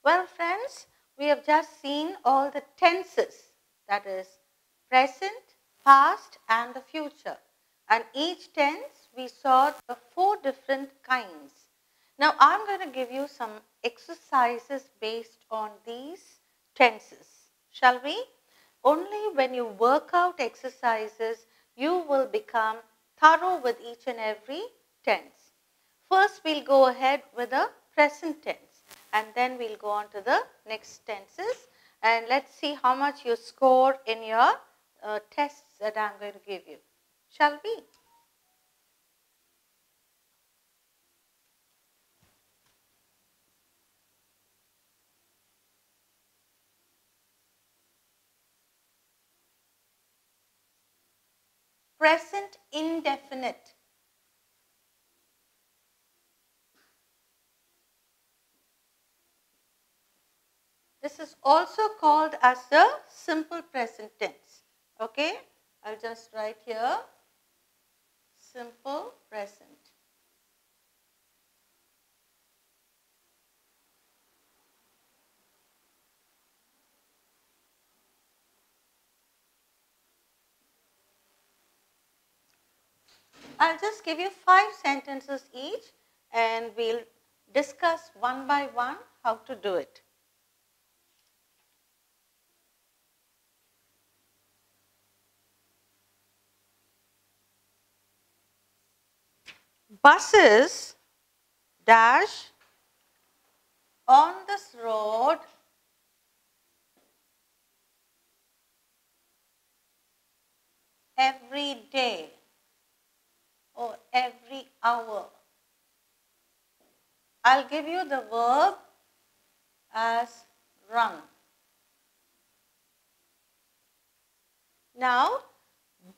Well, friends, we have just seen all the tenses, that is present, past and the future. And each tense we saw the 4 different kinds. Now, I'm going to give you some exercises based on these tenses. Shall we? Only when you work out exercises, you will become thorough with each and every tense. First, we'll go ahead with the present tense and then we'll go on to the next tenses, and let's see how much you score in your tests that I'm going to give you. Shall we? Present indefinite. This is also called as the simple present tense. Okay, I'll just write here simple present. I'll just give you 5 sentences each and we'll discuss one by one how to do it. Buses dash on this road every day or every hour. I'll give you the verb as run. Now,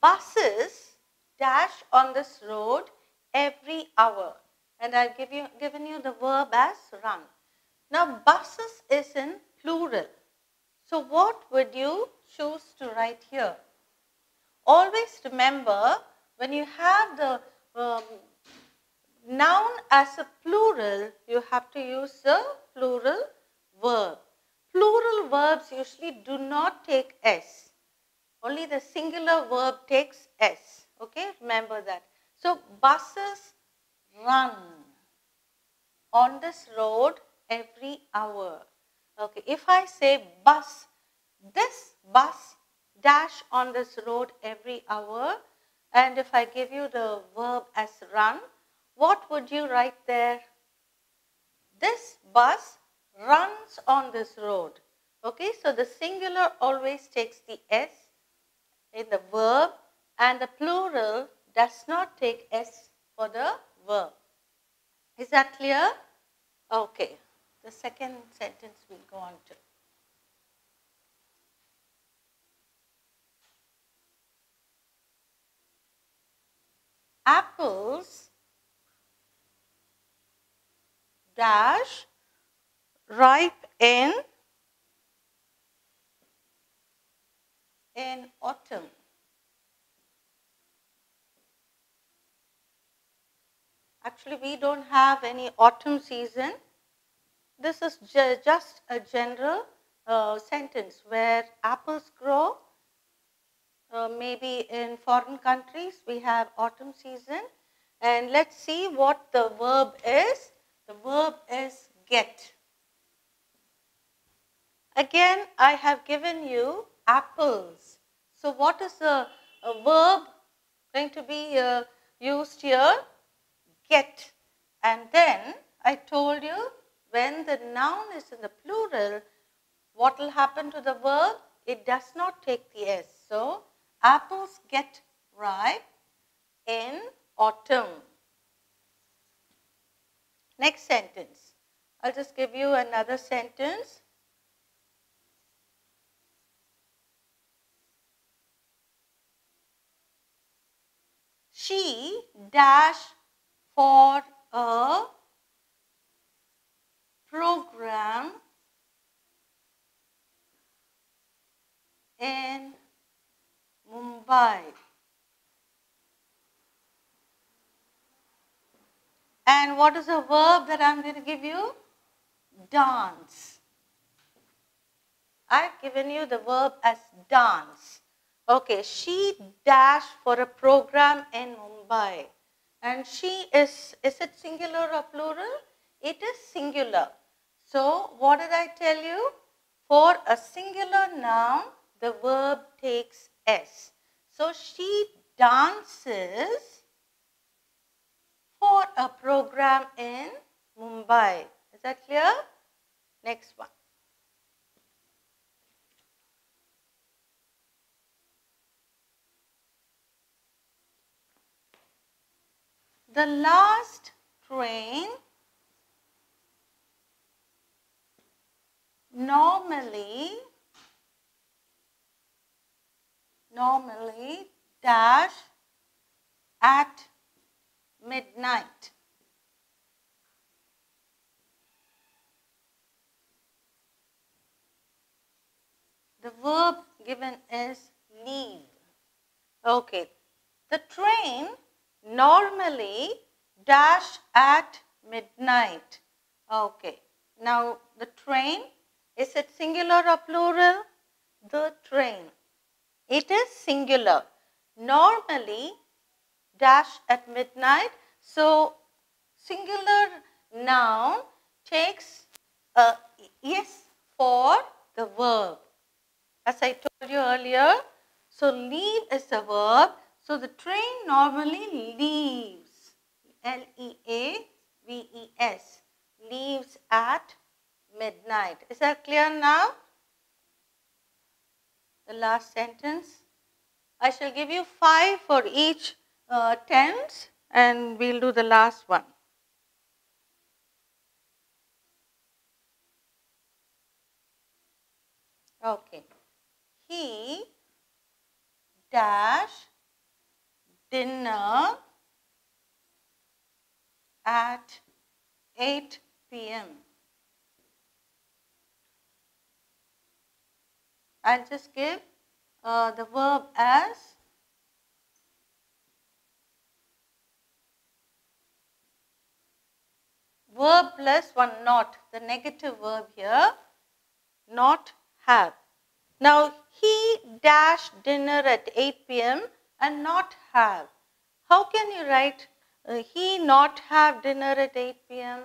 buses dash on this road every hour, and I've given you the verb as run. Now, buses is in plural. So, what would you choose to write here? Always remember, when you have the noun as a plural, you have to use the plural verb. Plural verbs usually do not take S. Only the singular verb takes S. Okay, remember that. So, buses run on this road every hour. Okay, if I say bus, this bus dash on this road every hour, and if I give you the verb as run, what would you write there? This bus runs on this road. Okay, so the singular always takes the S in the verb and the plural does not take S for the verb. Is that clear? Okay, the second sentence we'll go on to. Apples dash ripe in autumn. Actually, we don't have any autumn season. This is just a general sentence where apples grow. Maybe in foreign countries we have autumn season. And let's see what the verb is. The verb is get. Again, I have given you apples. So what is the verb going to be used here? Get. And then I told you, when the noun is in the plural, what will happen to the verb? It does not take the S. So, apples get ripe in autumn. Next sentence. I'll just give you another sentence. She dash for a program in Mumbai. And what is the verb that I'm going to give you? Dance. I've given you the verb as dance. Okay, she dashed for a program in Mumbai. And she is it singular or plural? It is singular. So, what did I tell you? For a singular noun, the verb takes S. So, she dances for a program in Mumbai. Is that clear? Next one. The last train normally dash at midnight. The verb given is leave. Okay. The train normally dash at midnight. Okay. Now the train, is it singular or plural? The train. It is singular. Normally dash at midnight. So singular noun takes a yes for the verb. As I told you earlier, so leave is a verb. So the train normally leaves, L-E-A-V-E-S, leaves at midnight. Is that clear now? The last sentence. I shall give you 5 for each tense and we'll do the last one. Okay. He dash dinner at 8 p.m. I'll just give the verb as verb plus one not, the negative verb here, not have. Now, he dashed dinner at 8 p.m. and not have. How can you write he not have dinner at 8 p.m.?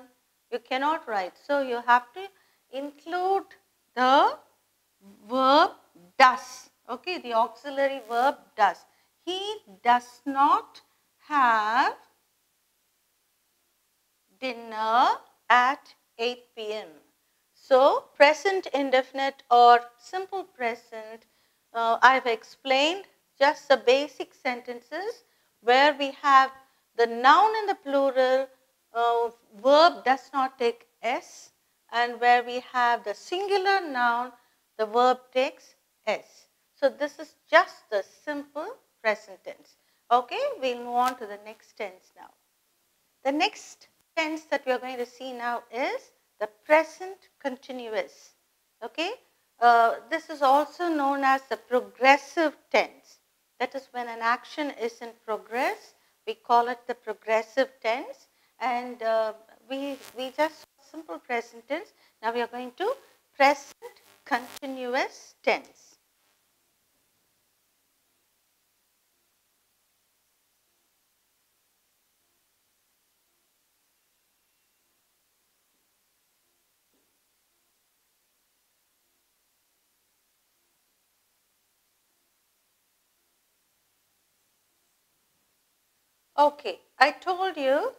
You cannot write. So, you have to include the verb does. Okay, the auxiliary verb does. He does not have dinner at 8 p.m. So, present indefinite or simple present, I've explained just the basic sentences where we have the noun in the plural, verb does not take S, and where we have the singular noun, the verb takes S. So, this is just the simple present tense. Okay, we'll move on to the next tense now. The next tense that we are going to see now is the present continuous. Okay, this is also known as the progressive tense. That is when an action is in progress, we call it the progressive tense. And we just simple present tense. Now we are going to present continuous tense. Okay, I told you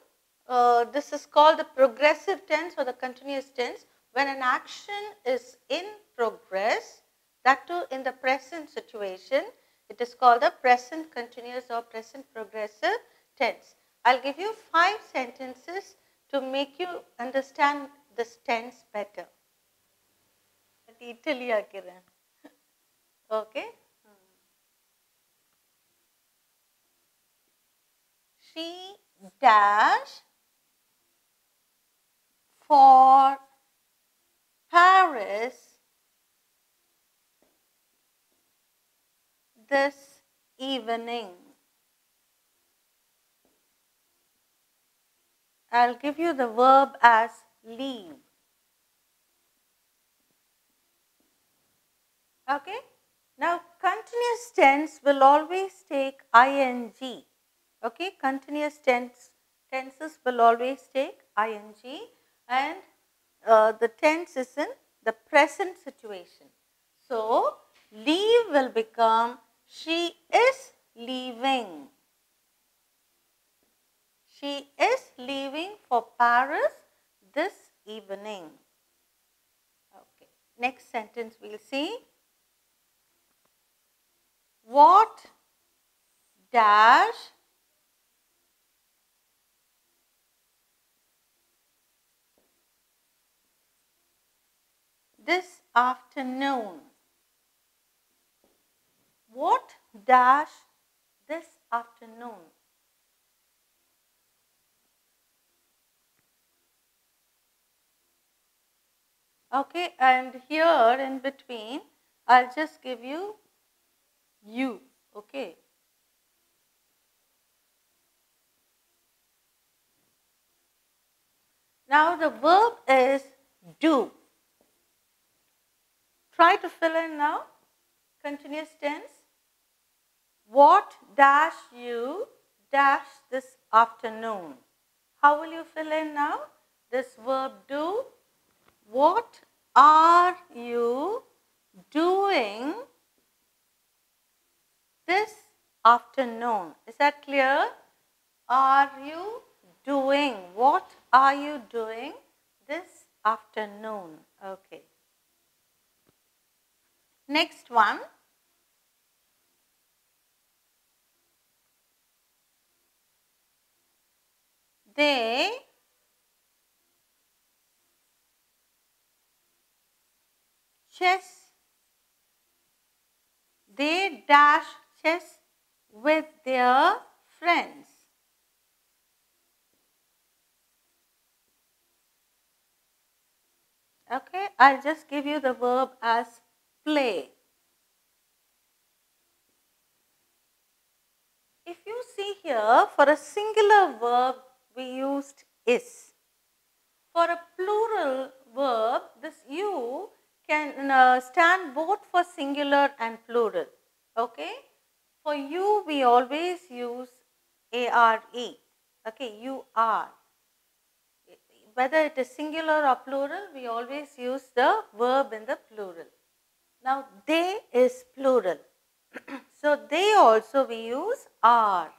this is called the progressive tense or the continuous tense. When an action is in progress, that too in the present situation, it is called the present continuous or present progressive tense. I'll give you 5 sentences to make you understand this tense better. Okay. She dash for Paris this evening. I'll give you the verb as leave. Okay. Now, continuous tense will always take ing. Okay. Continuous tenses will always take ing, and the tense is in the present situation. So, leave will become she is leaving. She is leaving for Paris this evening. Okay. Next sentence we will see. What dash this afternoon? What dash this afternoon? Okay, and here in between, I'll just give you, okay. Now the verb is do. Try to fill in now, continuous tense. What dash you dash this afternoon? How will you fill in now? This verb do. What are you doing this afternoon? Is that clear? Are you doing? What are you doing this afternoon? Okay. Next one. They dash chess with their friends. Okay, I'll just give you the verb as play. If you see here, for a singular verb, we used is. For a plural verb, this you can stand both for singular and plural. Okay. For you, we always use are. Okay, you are. Whether it is singular or plural, we always use the verb in the plural. Now, they is plural. So, they also we use are.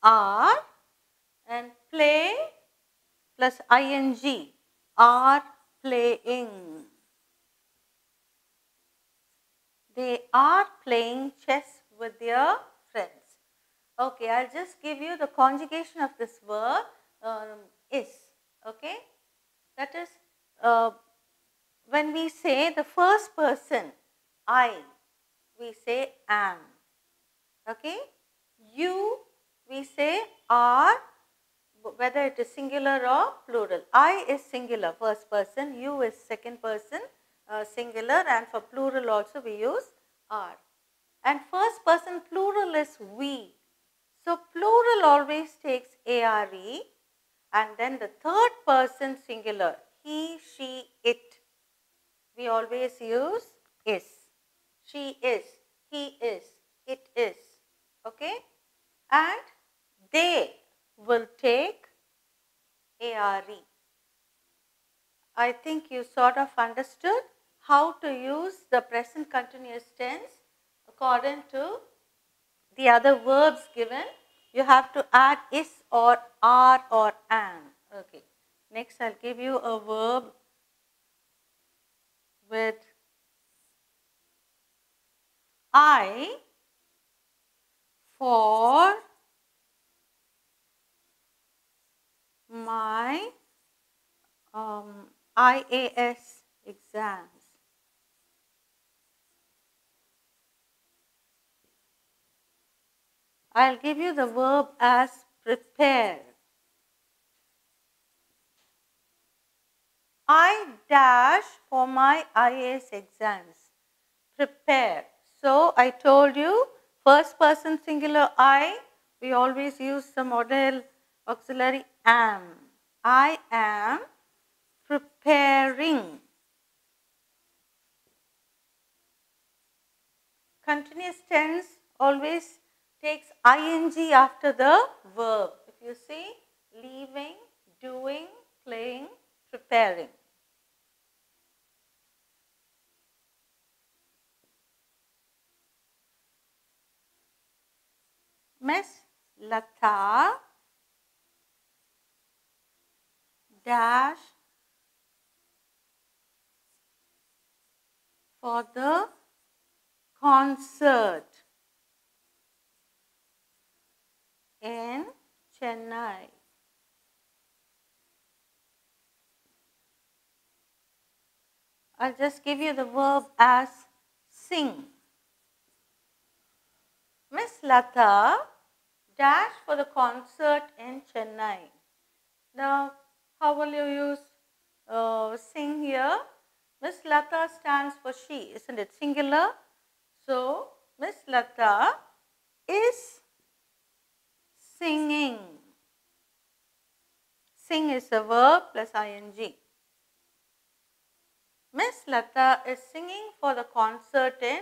Are and play plus ing, are playing. They are playing chess with their friends. Okay, I'll just give you the conjugation of this verb is. Okay, that is when we say the first person I, we say am. Okay, you we say are, whether it is singular or plural. I is singular, first person, you is second person, singular, and for plural also we use are. And first person plural is we. So, plural always takes are, and then the third person singular, he, she, it, we always use is. She is, he is, it is. Okay? And they will take are. I think you sort of understood how to use the present continuous tense according to the other verbs given. You have to add is or are or am. Okay. Next, I'll give you a verb with I for my IAS exams. I'll give you the verb as prepare. I dash for my IAS exams. Prepare. So, I told you first person singular I, we always use the modal auxiliary am. I am preparing. continuous tense always takes ing after the verb. If you see, leaving, doing, playing, preparing. Miss Lata dash for the concert in Chennai. I'll just give you the verb as sing. Miss Lata dash for the concert in Chennai. Now, how will you use sing here? Miss Lata stands for she, isn't it? Singular. So, Miss Lata is singing. Sing is a verb plus ing. Miss Lata is singing for the concert in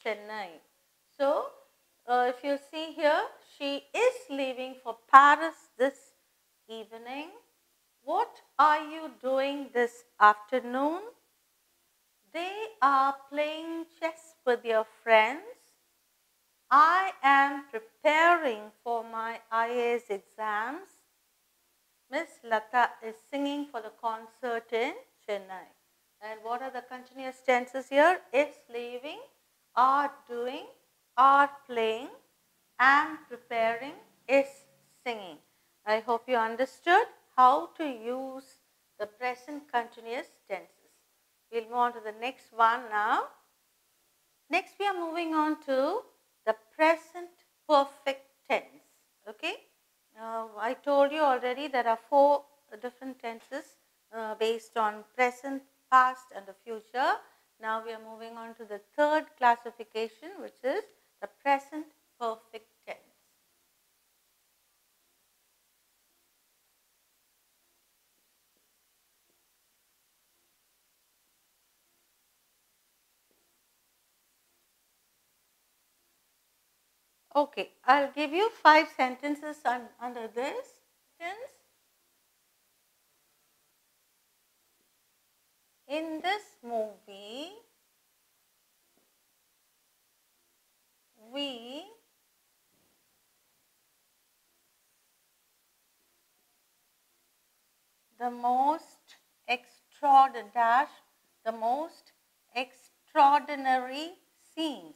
Chennai. So, if you see here, she is leaving for Paris this evening. What are you doing this afternoon? They are playing chess with your friends. I am preparing for my IAS exams. Miss Lata is singing for the concert in Chennai. And what are the continuous tenses here? Is leaving, are doing, are playing, am preparing, is singing. I hope you understood how to use the present continuous tenses. We'll move on to the next one now. Next, we are moving on to the present perfect tense. Okay. I told you already there are 4 different tenses based on present, past and the future. Now we are moving on to the third classification, which is the present perfect tense. Okay, I'll give you 5 sentences under this tense. In this movie, we the most extraordinary scenes.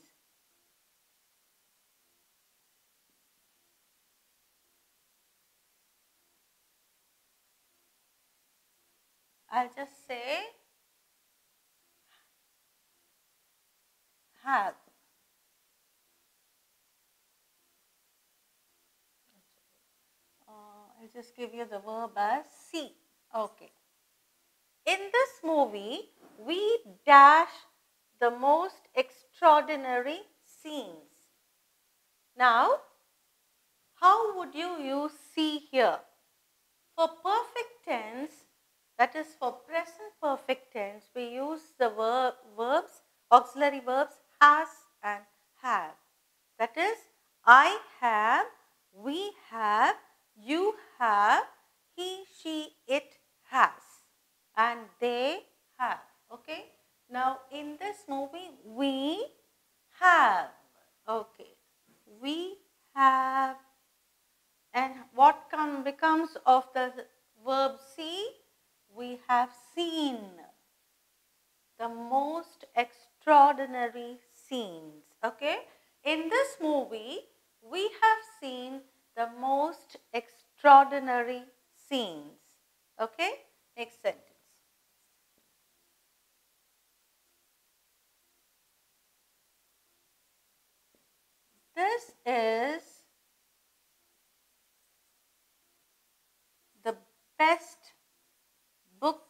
I'll just say have. I'll just give you the verb as see. Okay. In this movie, we dash the most extraordinary scenes. Now, how would you use see here? For perfect tense, that is for present perfect tense, we use the verbs, auxiliary verbs has and have. That is, I have, we have, you have, he, she, it has, and they have. Okay. Now, in this movie, we have. Okay. We have. And what becomes of the verb see? We have seen the most extraordinary scenes. Okay. In this movie, we have seen the most extraordinary scenes. Okay. Next sentence. This is the best book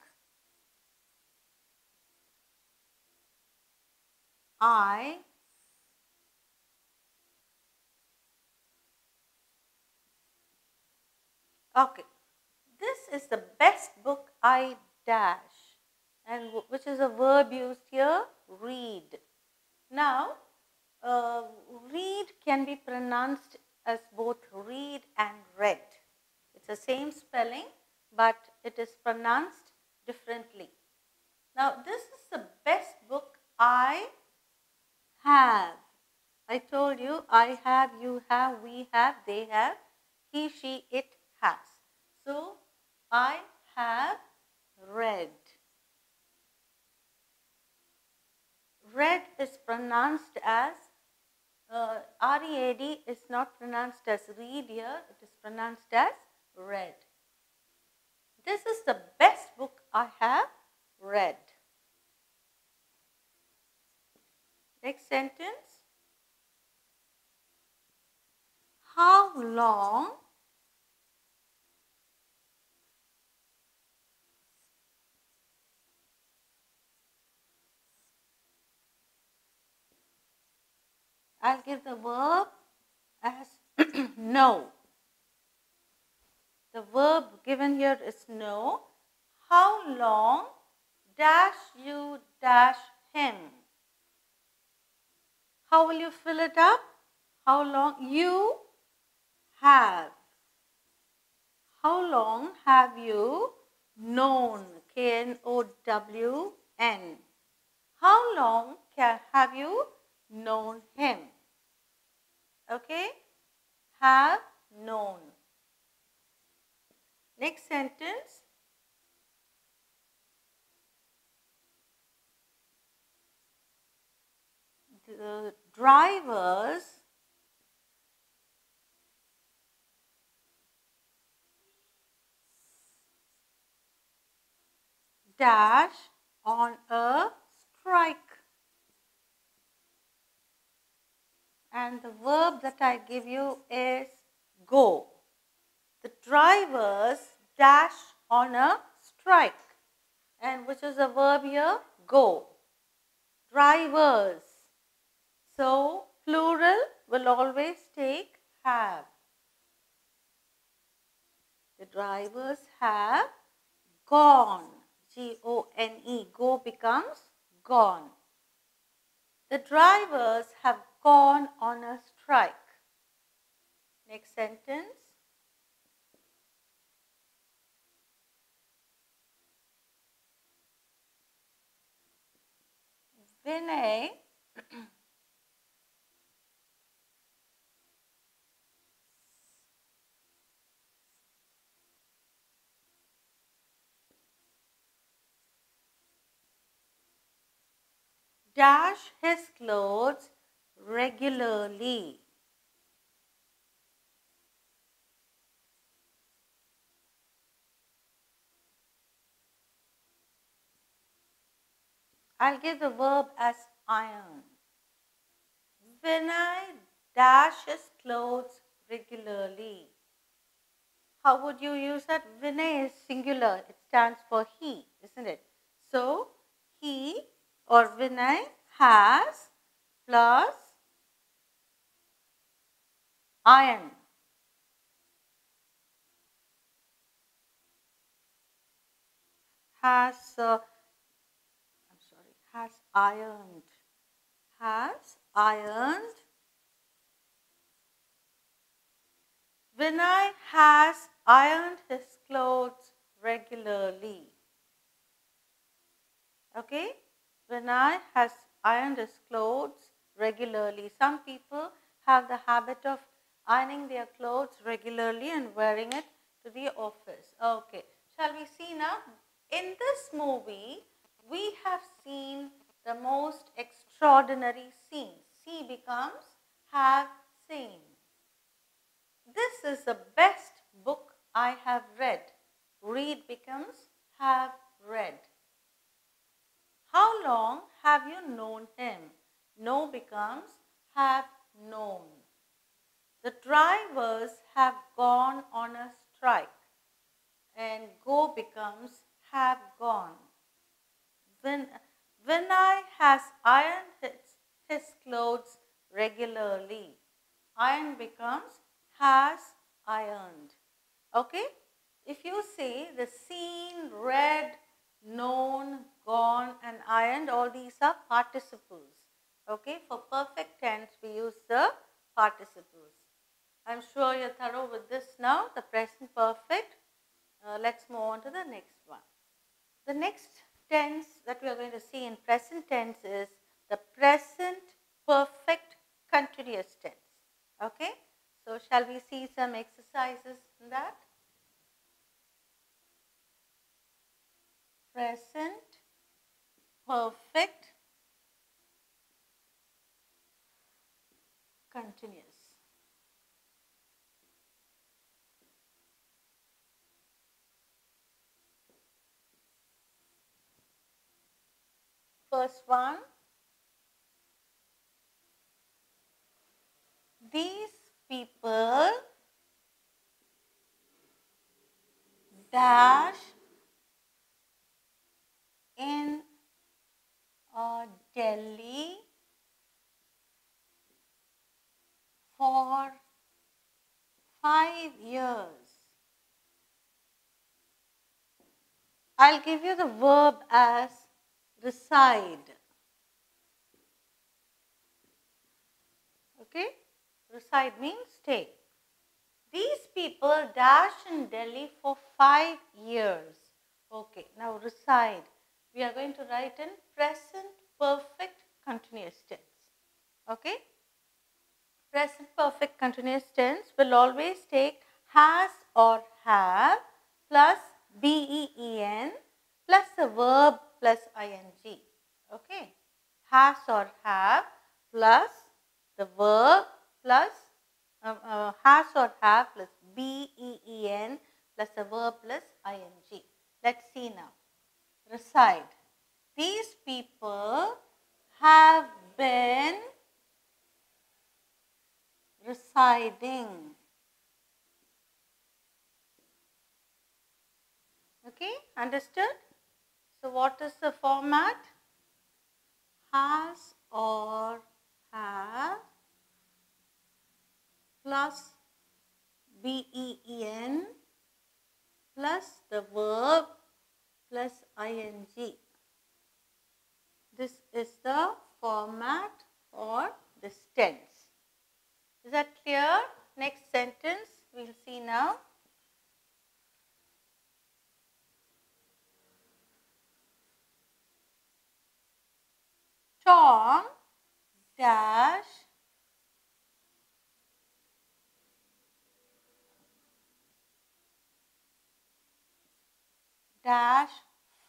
I okay. This is the best book I dash, and which is a verb used here, read. Now, read can be pronounced as both read and read. It's the same spelling, but it is pronounced differently. Now, this is the best book I have. I told you, I have, you have, we have, they have, he, she, it has. So, I have read. Read is pronounced as, R-E-A-D is not pronounced as read here, it is pronounced as read. This is the best book I have read. Next sentence. How long I'll give the verb as know. The verb given here is know. How long dash you dash him? How will you fill it up? How long you have. How long have you known? K-N-O-W-N. How long have you known him? Okay? Have known. Next sentence. The drivers dash on a strike. And the verb that I give you is go. The drivers dash on a strike. And which is the verb here? Go. Drivers. So, plural will always take have. The drivers have gone. G-O-N-E. Go becomes gone. The drivers have gone on a strike. Next sentence. Vinay dash his clothes regularly. I'll give the verb as iron. Vinay dashes clothes regularly. How would you use that? Vinay is singular. It stands for he, isn't it? So, he or Vinay has plus iron. Has ironed. Has ironed. Vinay has ironed his clothes regularly. Okay? Vinay has ironed his clothes regularly. Some people have the habit of ironing their clothes regularly and wearing it to the office. Okay. Shall we see now? In this movie, we have seen the most extraordinary scene. See becomes have seen. This is the best book I have read. Read becomes have read. How long have you known him? Know becomes have known. The drivers have gone on a strike. And go becomes have gone. Vinay has ironed his clothes regularly. Iron becomes has ironed. Okay? If you say the seen, read, known, gone and ironed, all these are participles. Okay, for perfect tense we use the participles. I'm sure you're thorough with this now, the present perfect. Let's move on to the next one. The next tense that we are going to see in present tense is the present perfect continuous tense. Okay, so shall we see some exercises in that? Present perfect continuous. First one, these people dash in Delhi for 5 years. I'll give you the verb as reside. Okay, reside means stay. These people dash in Delhi for 5 years. Okay, now reside. We are going to write in present perfect continuous tense. Okay, present perfect continuous tense will always take has or have plus BEEN plus the verb plus ing. Okay, has or have plus the verb plus has or have plus BEEN plus the verb plus ing. Let's see now. Reside. These people have been residing. Okay, understood? So what is the format? Has or have plus BEEN plus the verb plus ing. This is the format for this tense. Is that clear? Next sentence we will see now. Tom dash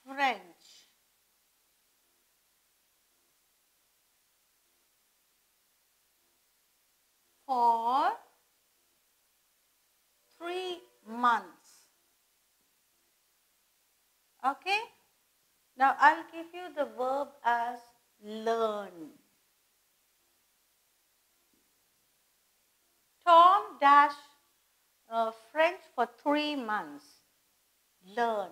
French for 3 months. Okay. Now I'll give you the verb as learn. Tom dash French for 3 months. Learn.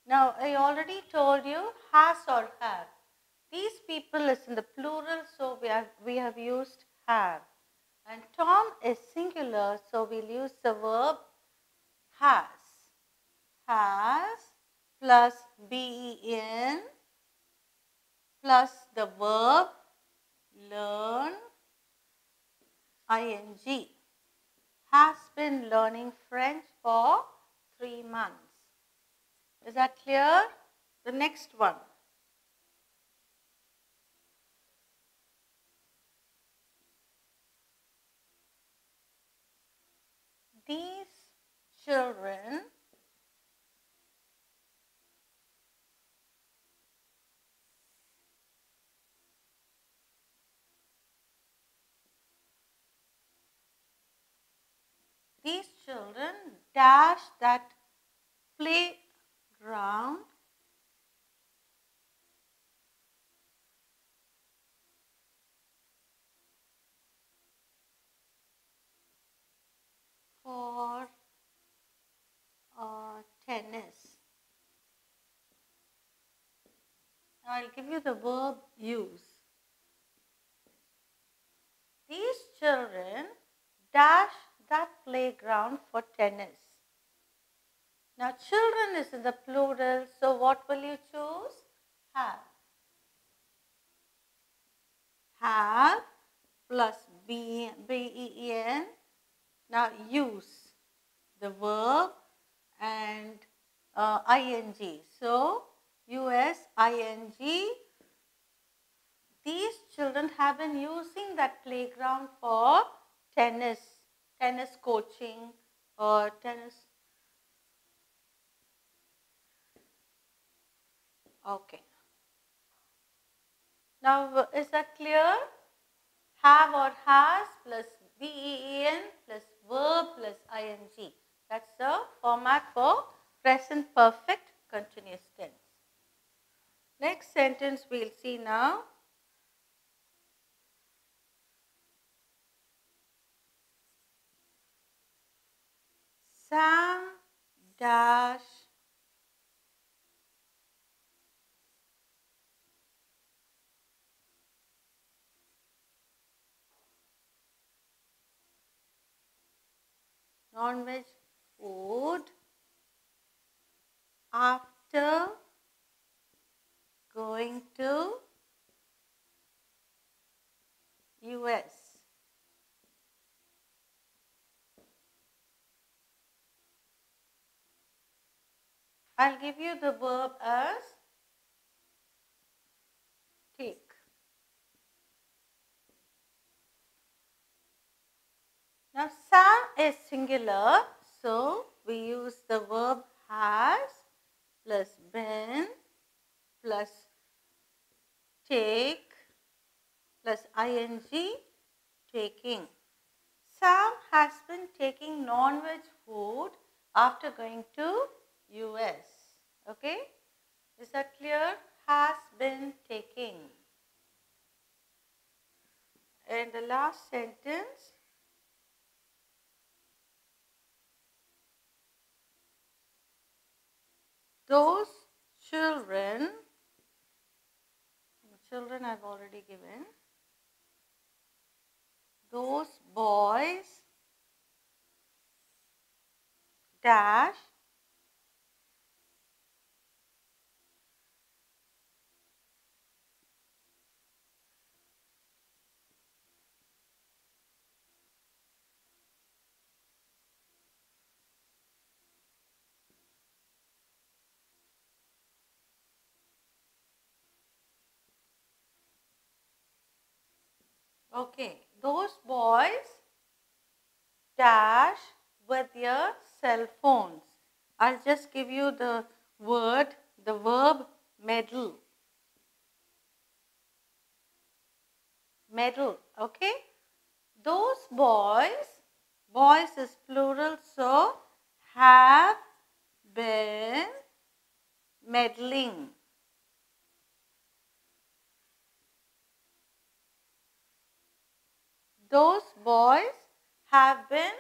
Now I already told you has or have. These people is in the plural, so we have used have. And Tom is singular, so we'll use the verb has. Has plus BEN plus the verb learn ing. Has been learning French for 3 months. Is that clear? The next one. These children dash that playground for tennis. I'll give you the verb use. These children dash that playground for tennis. Now children is in the plural, so what will you choose? Have. have plus ben. Now use the verb and ing. So use ing. These children have been using that playground for tennis coaching or tennis. Okay. Now is that clear? Have or has plus ben plus verb plus ing. That's the format for present perfect continuous tense. Next sentence we'll see now. Sam dash non-veg food after going to US. I'll give you the verb as take. Now Sam is singular, so we use the verb has plus been plus take plus ing, taking. Sam has been taking non-veg food after going to US. Okay? Is that clear? Has been taking. And the last sentence. Those children I've already given. Those boys dash okay, those boys dash with their cell phones. I'll just give you the word, the verb meddle. Meddle, okay? Those boys is plural, so have been meddling. Those boys have been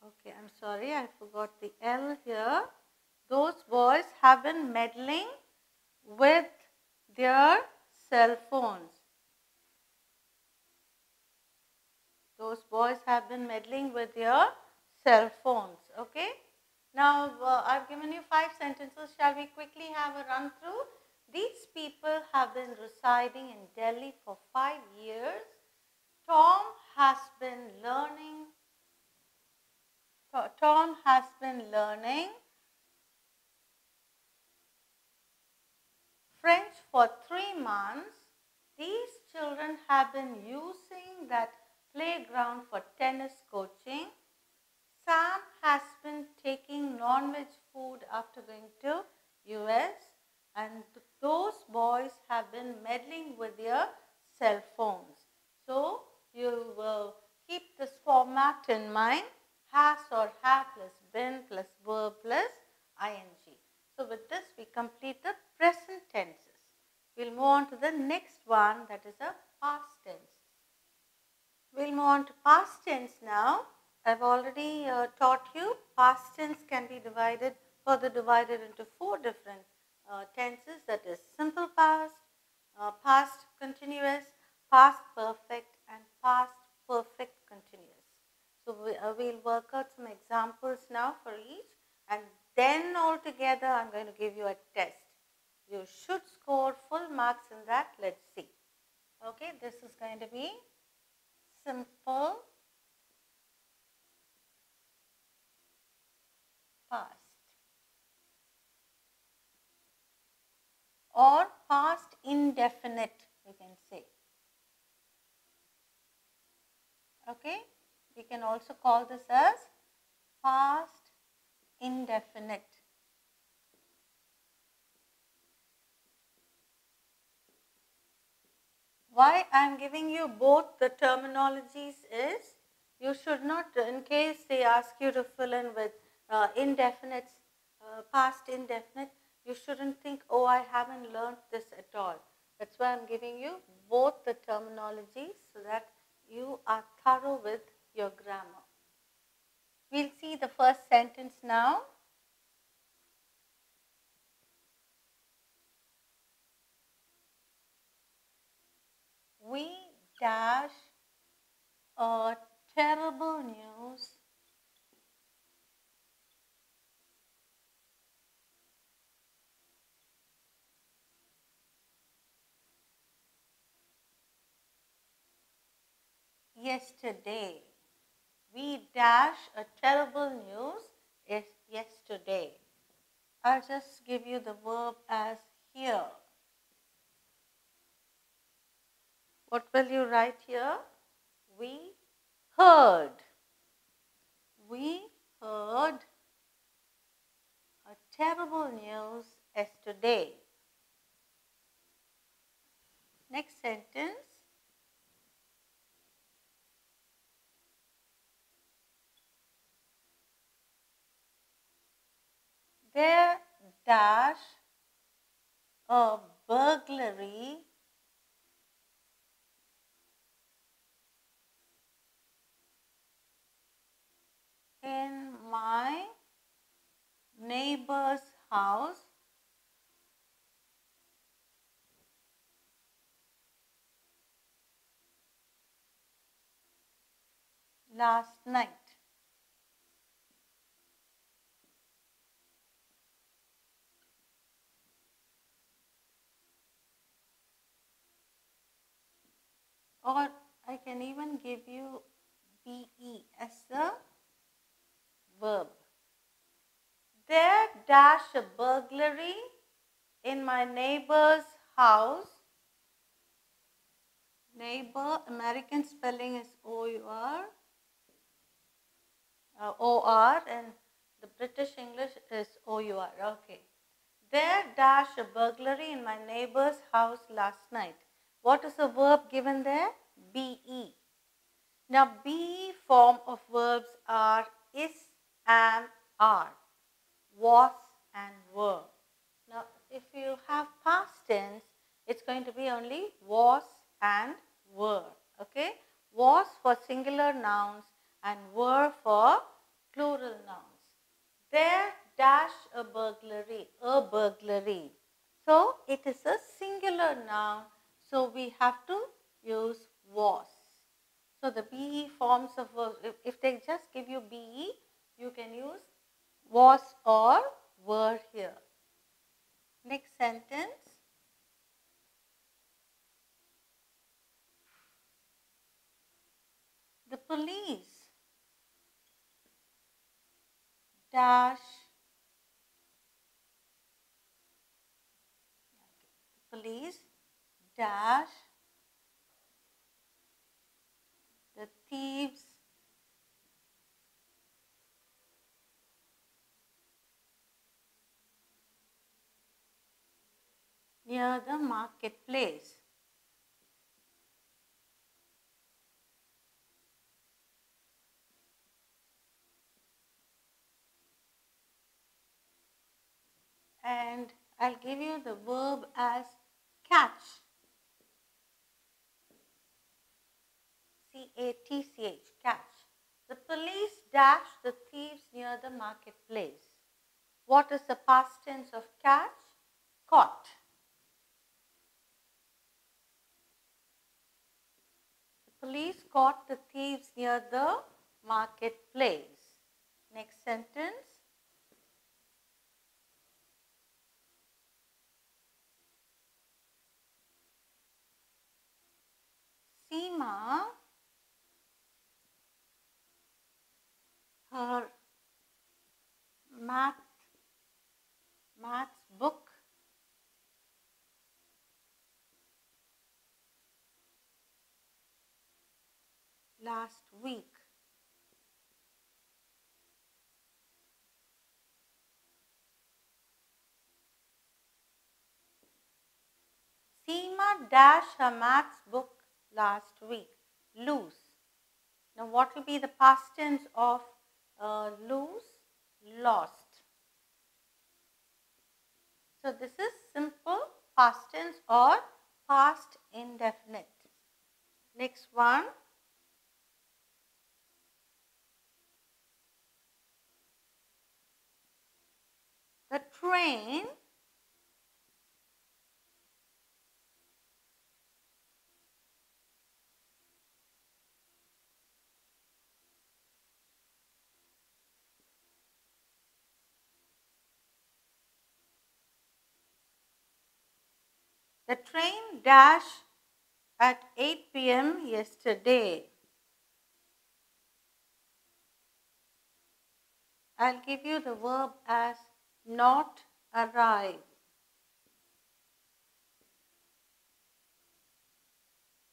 okay, I'm sorry, I forgot the L here. Those boys have been meddling with their cell phones. Those boys have been meddling with their cell phones. Okay. Now, I've given you 5 sentences. Shall we quickly have a run through? These people have been residing in Delhi for 5 years. Tom has been learning French for 3 months. These children have been using that playground for tennis coaching. Sam has been taking non-veg food after going to US, and those boys have been meddling with their cell phones. So you will keep this format in mind: has or have plus been plus verb plus ing. So with this we complete the present tenses. We'll move on to the next one, that is a past tenses. We'll move on to past tense now. I've already taught you past tense can be further divided into 4 different tenses, that is simple past, past continuous, past perfect and past perfect continuous. So we'll work out some examples now for each, and then altogether I'm going to give you a test. You should score full marks in that. Let's see. Okay, this is going to be simple past or past indefinite, you can say. Okay, we can also call this as past indefinite. Why I am giving you both the terminologies is you should not, in case they ask you to fill in with indefinite, past indefinite, you shouldn't think, oh, I haven't learned this at all. That's why I'm giving you both the terminologies so that you are thorough with your grammar. We'll see the first sentence now. We dash a terrible news yesterday. We dash a terrible news yesterday. I'll just give you the verb as here. What will you write here? We heard. We heard a terrible news yesterday. Next sentence. There dash a burglary in my neighbor's house last night. Or I can even give you BE as the verb. There dash a burglary in my neighbor's house. Neighbor, American spelling is O-U-R, O-R, and the British English is O-U-R. Okay. There dash a burglary in my neighbor's house last night. What is the verb given there? BE. Now, BE form of verbs are is, am, are, was and were. Now, if you have past tense, it's going to be only was and were. Okay? Was for singular nouns and were for plural nouns. There dash a burglary, a burglary. So, it is a singular noun. So, we have to use was. So, the BE forms of verbs, if they just give you BE, you can use was or were here. Next sentence. The police dash dash the thieves near the marketplace. And I'll give you the verb as catch. C-A-T-C-H, catch. The police dashed the thieves near the marketplace. What is the past tense of catch? Caught. The police caught the thieves near the marketplace. Next sentence. Seema, her maths book last week. Seema dashed her maths book last week. Lose. Now what will be the past tense of lose? Lost. So this is simple past tense or past indefinite. Next one. The train dashed at 8 p.m. yesterday. I'll give you the verb as not arrive.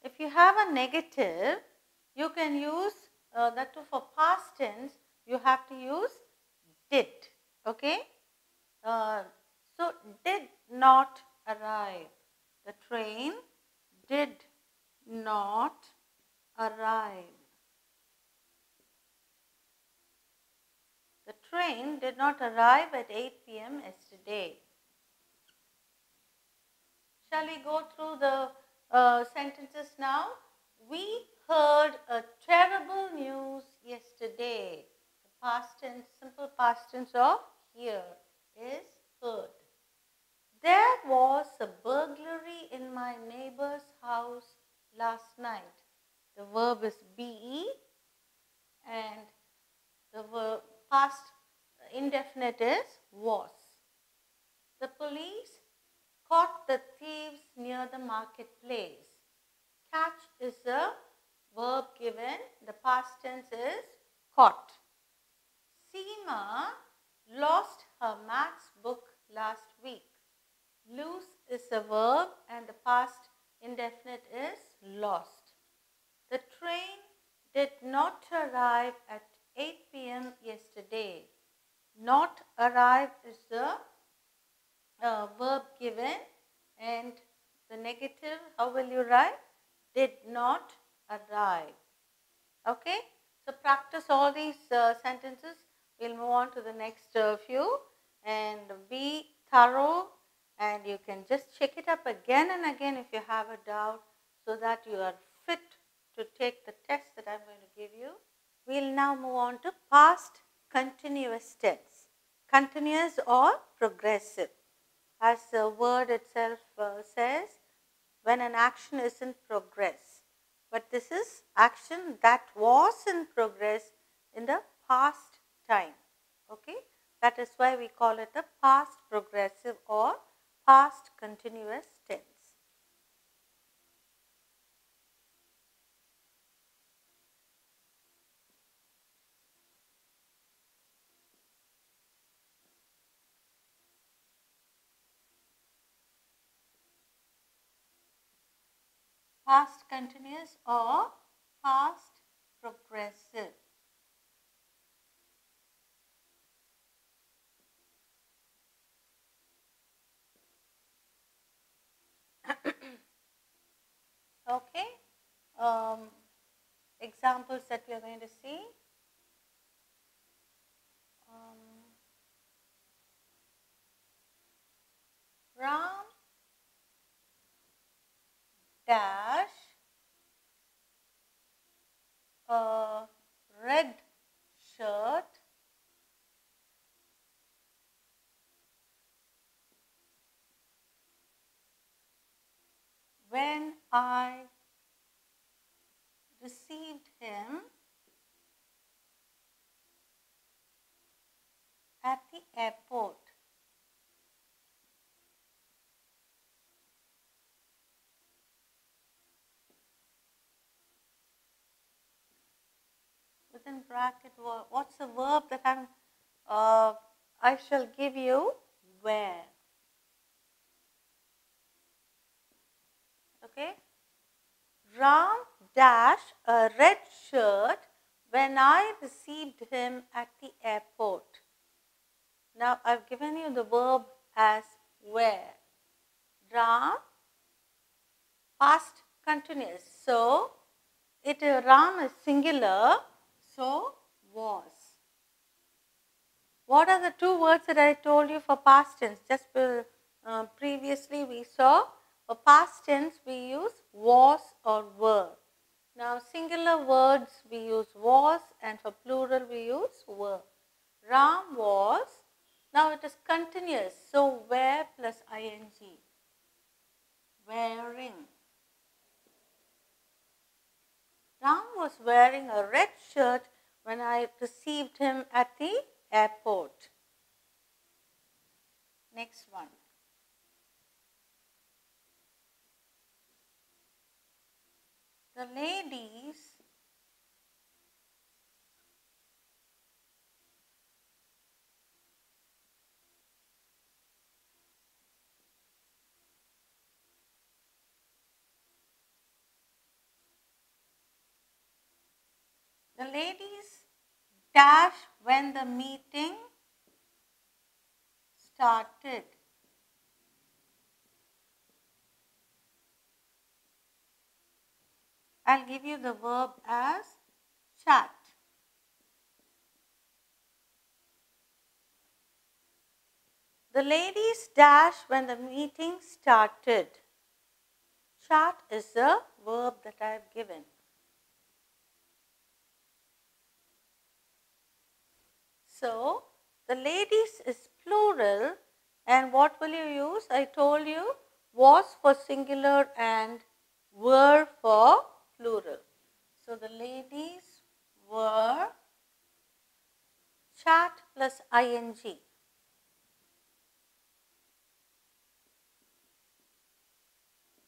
If you have a negative, you can use that too for past tense. You have to use did. Okay. So did not arrive. The train did not arrive. The train did not arrive at 8 p.m. yesterday. Shall we go through the sentences now? We heard a terrible news yesterday. The past tense, simple past tense of hear is heard. There was a burglary in my neighbor's house last night. The verb is be and the verb past indefinite is was. The police caught the thieves near the marketplace. Catch is a verb given. The past tense is caught. Seema lost her maths book last week. Lose is a verb and the past indefinite is lost. The train did not arrive at 8 p.m. yesterday. Not arrive is the verb given and the negative, how will you write? Did not arrive. Okay, so practice all these sentences. We'll move on to the next few and be thorough, and you can just check it up again and again if you have a doubt so that you are fit to take the test that I'm going to give you. We'll now move on to past continuous tense. Continuous or progressive. As the word itself says, when an action is in progress. But this is action that was in progress in the past time. Okay, that is why we call it the past progressive or past continuous tense. Past continuous or past progressive. Okay, examples that we are going to see. Ram dash a red shirt when I received him at the airport. within bracket, what's the verb that I shall give you? Wear. Okay. Ram dash a red shirt when I received him at the airport. Now I've given you the verb as wear. Ram, past continuous. So Ram is singular, so was. What are the two words that I told you for past tense? Just previously we saw for past tense we use was or were. Now singular words we use was, and for plural we use were. Ram was. Now it is continuous. So wear plus ing. Wearing. Ram was wearing a red shirt when I received him at the airport. Next one. The ladies dash when the meeting started. I'll give you the verb as chat. The ladies dash when the meeting started. Chat is the verb that I have given. So, the ladies is plural, and what will you use? I told you was for singular and were for plural. So, the ladies were chat plus ing.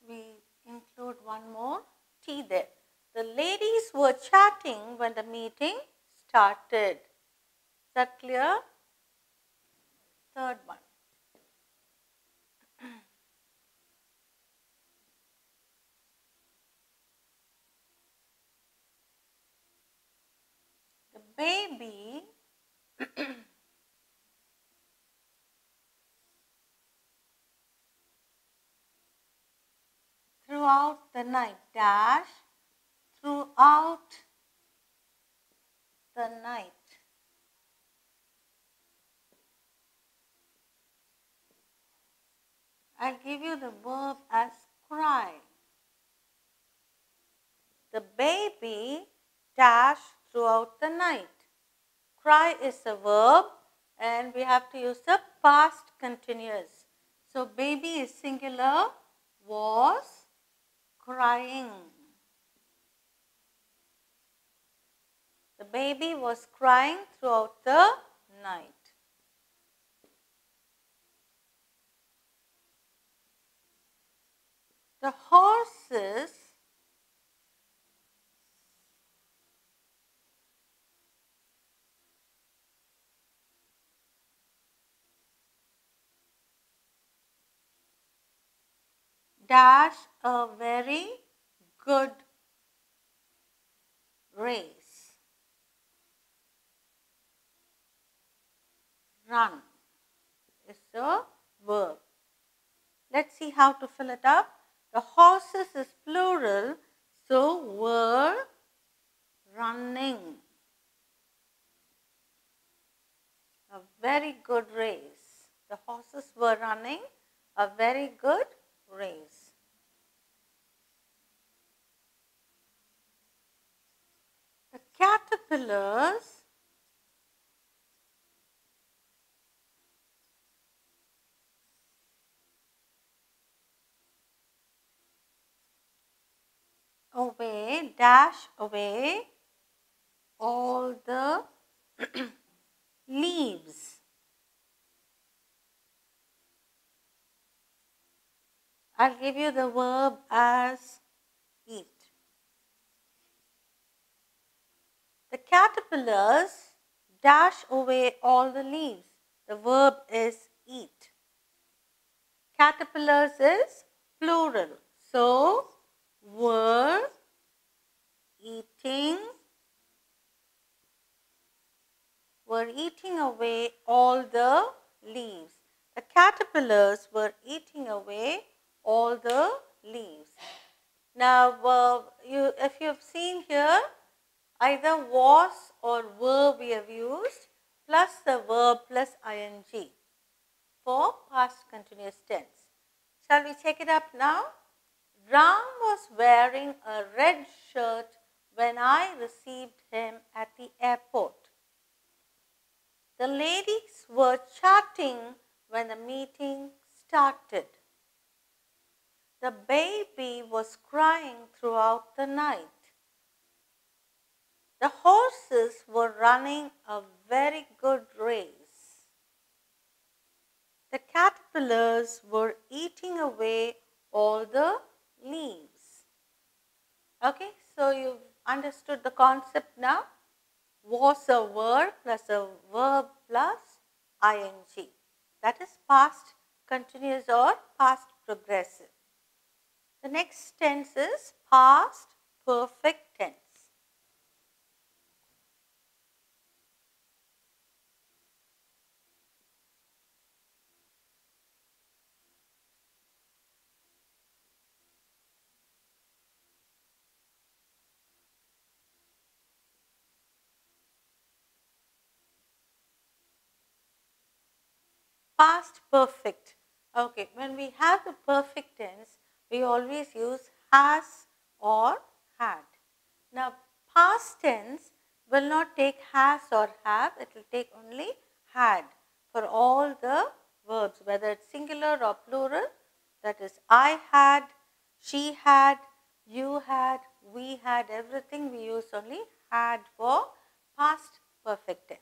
We include one more T there. The ladies were chatting when the meeting started. Is that clear? Third one. The baby throughout the night dash throughout the night. I'll give you the verb as cry. The baby dash throughout the night. Cry is a verb and we have to use the past continuous. So baby is singular, was crying. The baby was crying throughout the night. The horses dash a very good race. Run is the verb. Let's see how to fill it up. The horses is plural, so were running. A very good race. The horses were running a very good race. The caterpillars dash away all the leaves. I'll give you the verb as eat. The caterpillars dash away all the leaves. The verb is eat. Caterpillars is plural. So, were eating away all the leaves. The caterpillars were eating away all the leaves. Now, if you have seen here, either was or were we have used plus the verb plus ing for past continuous tense. Shall we check it up now? Ram was wearing a red shirt when I received him at the airport. The ladies were chatting when the meeting started. The baby was crying throughout the night. The horses were running a very good race. The caterpillars were eating away all the leaves. Okay, so you've understood the concept now. Was a word plus a verb plus ing. That is past continuous or past progressive. The next tense is past perfect tense. Past perfect. Okay, when we have the perfect tense, we always use has or had. Now, past tense will not take has or have, it will take only had for all the verbs, whether it's singular or plural. That is, I had, she had, you had, we had, everything we use only had for past perfect tense.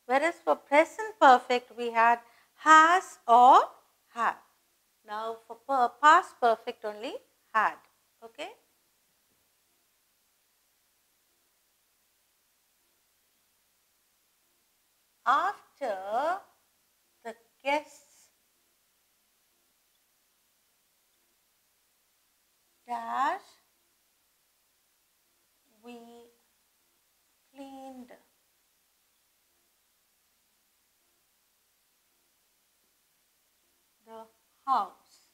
Whereas for present perfect, we had has or have. Now, for past perfect only had. Okay. After the guests dash, we cleaned the house.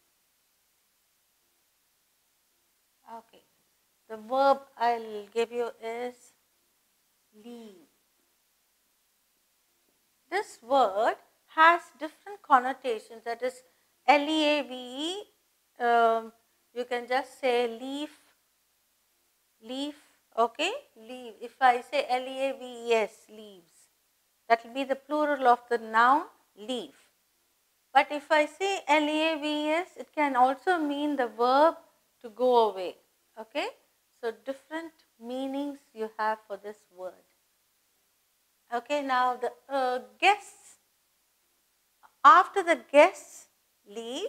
Okay. The verb I'll give you is leave. This word has different connotations. That is L-E-A-V-E. You can just say leaf, leaf. Okay, leave. If I say L-E-A-V-E-S, leaves, that will be the plural of the noun leaf. But if I say L-E-A-V-E-S, it can also mean the verb to go away. Okay, so different meanings you have for this word. Okay, now the guests, after the guests leave,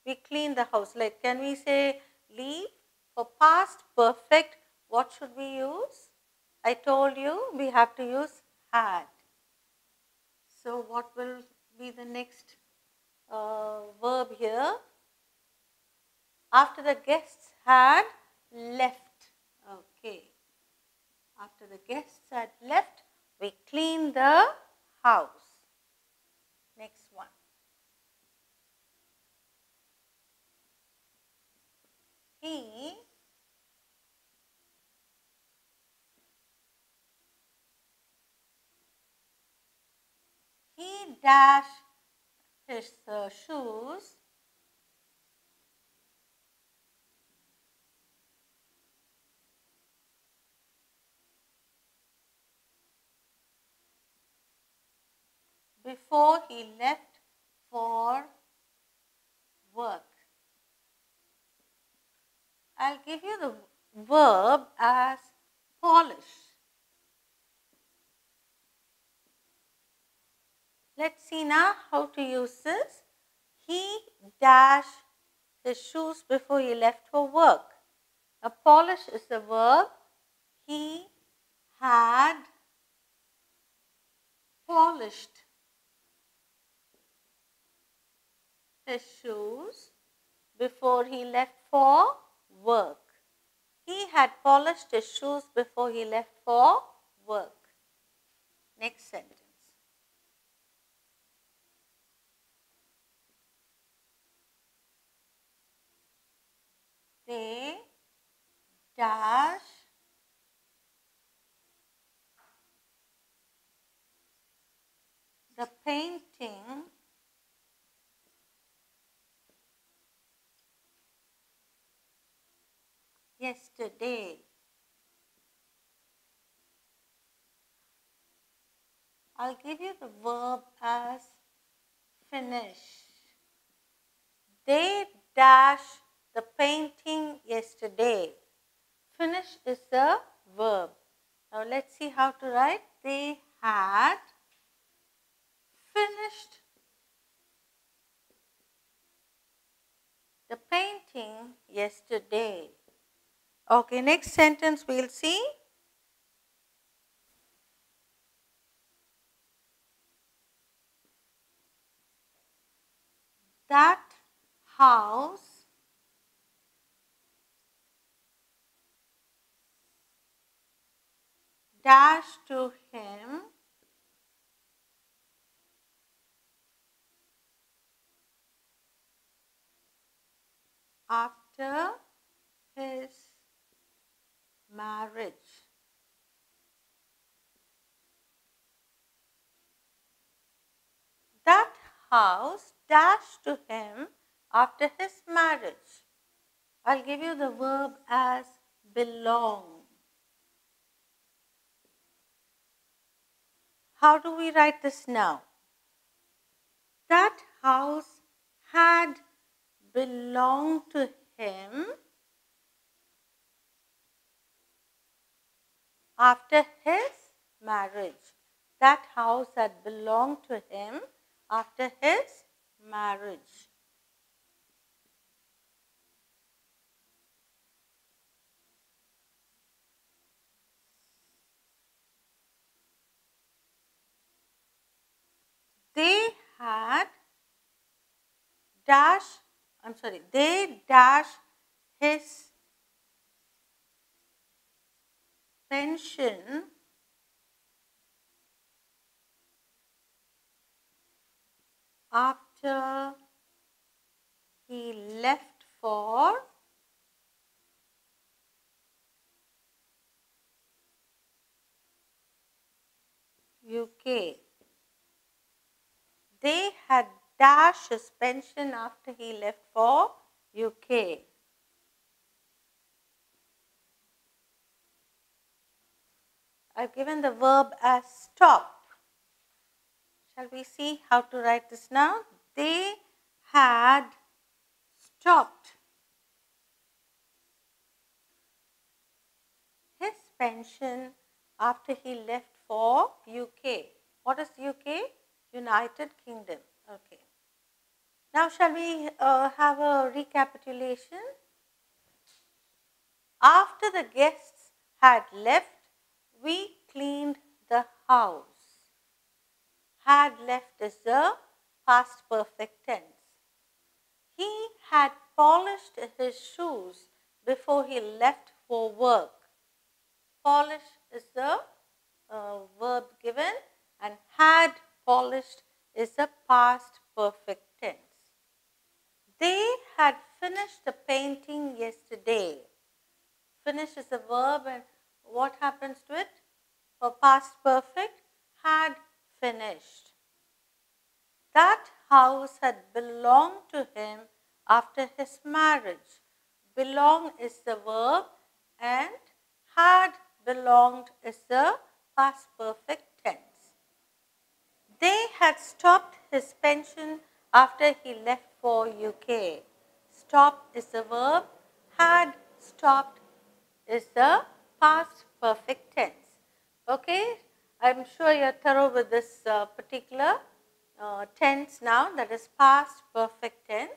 we clean the house. Like, can we say leave? For past perfect, what should we use? I told you we have to use had. So, what will be the next verb here? After the guests had left. Okay. After the guests had left, we clean the house. Next one. He dashed his shoes before he left for work. I'll give you the verb as polish. Let's see now how to use this. He dashed his shoes before he left for work. A polish is the verb. He had polished his shoes before he left for work. He had polished his shoes before he left for work. Next sentence. They dash the painting yesterday. I'll give you the verb as finish. They dashed the painting yesterday. Finish is the verb. Now let's see how to write. They had finished the painting yesterday. Okay, next sentence we'll see. That house dashed to him after his marriage. That house dashed to him after his marriage. I'll give you the verb as belong. How do we write this now? That house had belonged to him after his marriage. That house had belonged to him after his marriage. They dashed his pension after he left for UK. They had dashed his pension after he left for UK. I've given the verb as stop. Shall we see how to write this now? They had stopped his pension after he left for UK. What is UK? United Kingdom. Okay. Now shall we have a recapitulation? After the guests had left, we cleaned the house. Had left is the past perfect tense. He had polished his shoes before he left for work. Polish is the verb given, and had polished is the past perfect tense. They had finished the painting yesterday. Finish is a verb, and what happens to it? For past perfect, had finished. That house had belonged to him after his marriage. Belong is the verb, and had belonged is the past perfect tense. They had stopped his pension after he left for UK. Stop is the verb, had stopped is the past perfect tense. Okay, I'm sure you're thorough with this particular tense now, that is past perfect tense.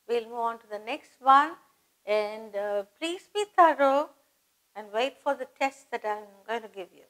We'll move on to the next one, and please be thorough and wait for the test that I'm going to give you.